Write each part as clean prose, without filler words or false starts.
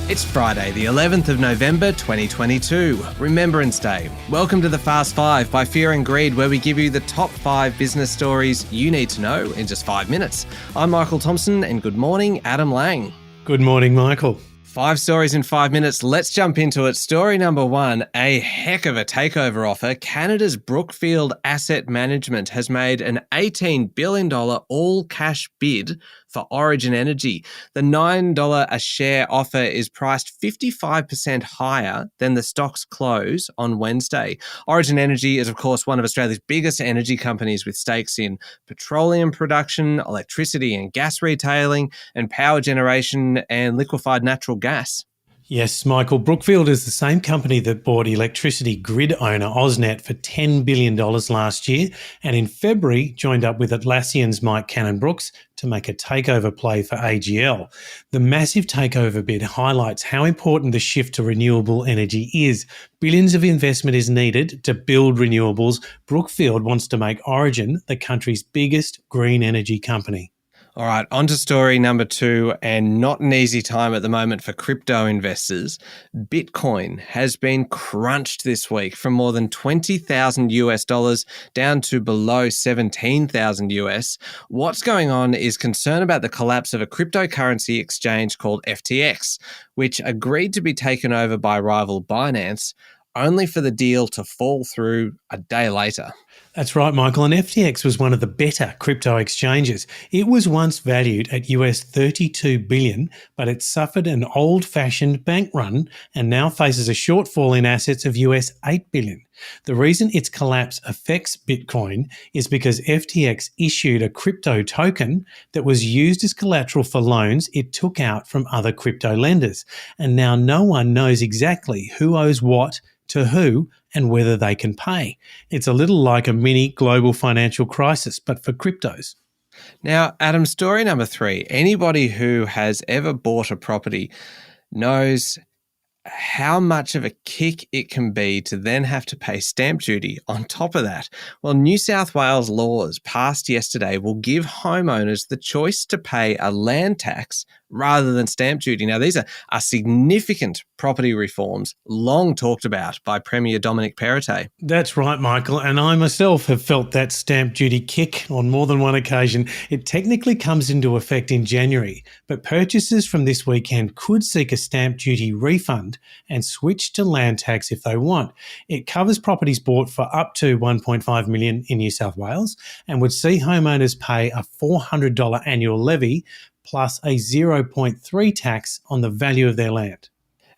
It's Friday, the 11th of November 2022, Remembrance Day. Welcome to the Fast Five by Fear and Greed, where we give you the top 5 business stories you need to know in just 5 minutes. I'm Michael Thompson, and good morning, Adam Lang. Good morning, Michael. 5 stories in 5 minutes. Let's jump into it. Story number 1, a heck of a takeover offer. Canada's Brookfield Asset Management has made an $18 billion all-cash bid for Origin Energy. The $9 a share offer is priced 55% higher than the stock's close on Wednesday. Origin Energy is, of course, one of Australia's biggest energy companies with stakes in petroleum production, electricity and gas retailing, and power generation and liquefied natural gas. Yes, Michael, Brookfield is the same company that bought electricity grid owner AusNet for $10 billion last year, and in February joined up with Atlassian's Mike Cannon-Brookes to make a takeover play for AGL. The massive takeover bid highlights how important the shift to renewable energy is. Billions of investment is needed to build renewables. Brookfield wants to make Origin the country's biggest green energy company. All right, on to story number 2, and not an easy time at the moment for crypto investors. Bitcoin has been crunched this week from more than $20,000 down to below $17,000 US. What's going on is concern about the collapse of a cryptocurrency exchange called FTX, which agreed to be taken over by rival Binance, only for the deal to fall through a day later. That's right, Michael, and FTX was one of the better crypto exchanges. It was once valued at US $32 billion, but it suffered an old-fashioned bank run and now faces a shortfall in assets of US $8 billion. The reason its collapse affects Bitcoin is because FTX issued a crypto token that was used as collateral for loans it took out from other crypto lenders, and now no one knows exactly who owes what to who and whether they can pay. It's a little like a mini global financial crisis, but for cryptos. Now, Adam, story number 3. Anybody who has ever bought a property knows how much of a kick it can be to then have to pay stamp duty on top of that. Well, New South Wales laws passed yesterday will give homeowners the choice to pay a land tax rather than stamp duty. Now, these are significant property reforms long talked about by Premier Dominic Perrottet. That's right, Michael, and I myself have felt that stamp duty kick on more than one occasion. It technically comes into effect in January, but purchasers from this weekend could seek a stamp duty refund and switch to land tax if they want. It covers properties bought for up to $1.5 million in New South Wales and would see homeowners pay a $400 annual levy plus a 0.3 tax on the value of their land.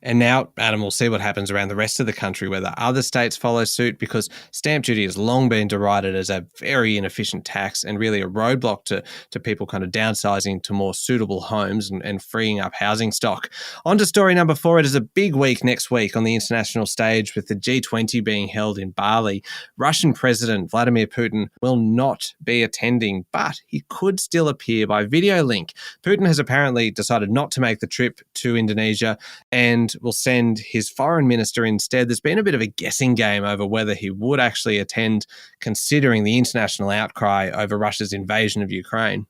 And now, Adam, we'll see what happens around the rest of the country, whether other states follow suit, because stamp duty has long been derided as a very inefficient tax and really a roadblock to people kind of downsizing to more suitable homes and freeing up housing stock. On to story number 4. It is a big week next week on the international stage with the G20 being held in Bali. Russian President Vladimir Putin will not be attending, but he could still appear by video link. Putin has apparently decided not to make the trip to Indonesia and will send his foreign minister instead. There's been a bit of a guessing game over whether he would actually attend, considering the international outcry over Russia's invasion of Ukraine.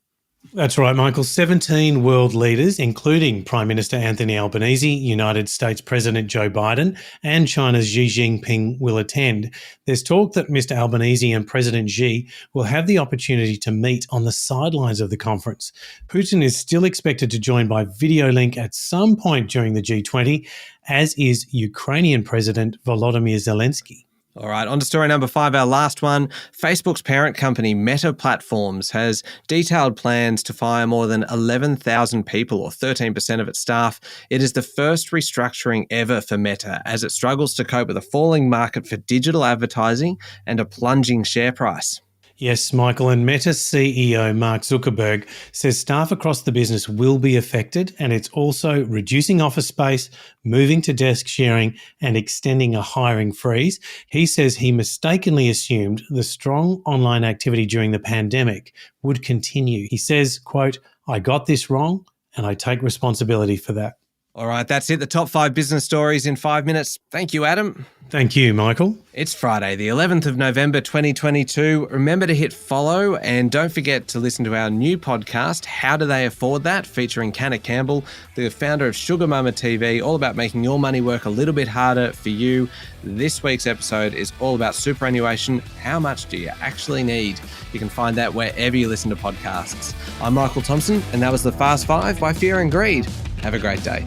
That's right, Michael. 17 world leaders, including Prime Minister Anthony Albanese, United States President Joe Biden, and China's Xi Jinping will attend. There's talk that Mr. Albanese and President Xi will have the opportunity to meet on the sidelines of the conference. Putin is still expected to join by video link at some point during the G20, as is Ukrainian President Volodymyr Zelensky. All right, on to story number 5, our last one. Facebook's parent company, Meta Platforms, has detailed plans to fire more than 11,000 people, or 13% of its staff. It is the first restructuring ever for Meta, as it struggles to cope with a falling market for digital advertising and a plunging share price. Yes, Michael, and Meta CEO Mark Zuckerberg says staff across the business will be affected, and it's also reducing office space, moving to desk sharing, and extending a hiring freeze. He says he mistakenly assumed the strong online activity during the pandemic would continue. He says, quote, "I got this wrong, and I take responsibility for that." All right, that's it. The top 5 business stories in 5 minutes. Thank you, Adam. Thank you, Michael. It's Friday, the 11th of November, 2022. Remember to hit follow and don't forget to listen to our new podcast, How Do They Afford That?, featuring Canna Campbell, the founder of Sugar Mama TV, all about making your money work a little bit harder for you. This week's episode is all about superannuation. How much do you actually need? You can find that wherever you listen to podcasts. I'm Michael Thompson, and that was the Fast 5 by Fear and Greed. Have a great day.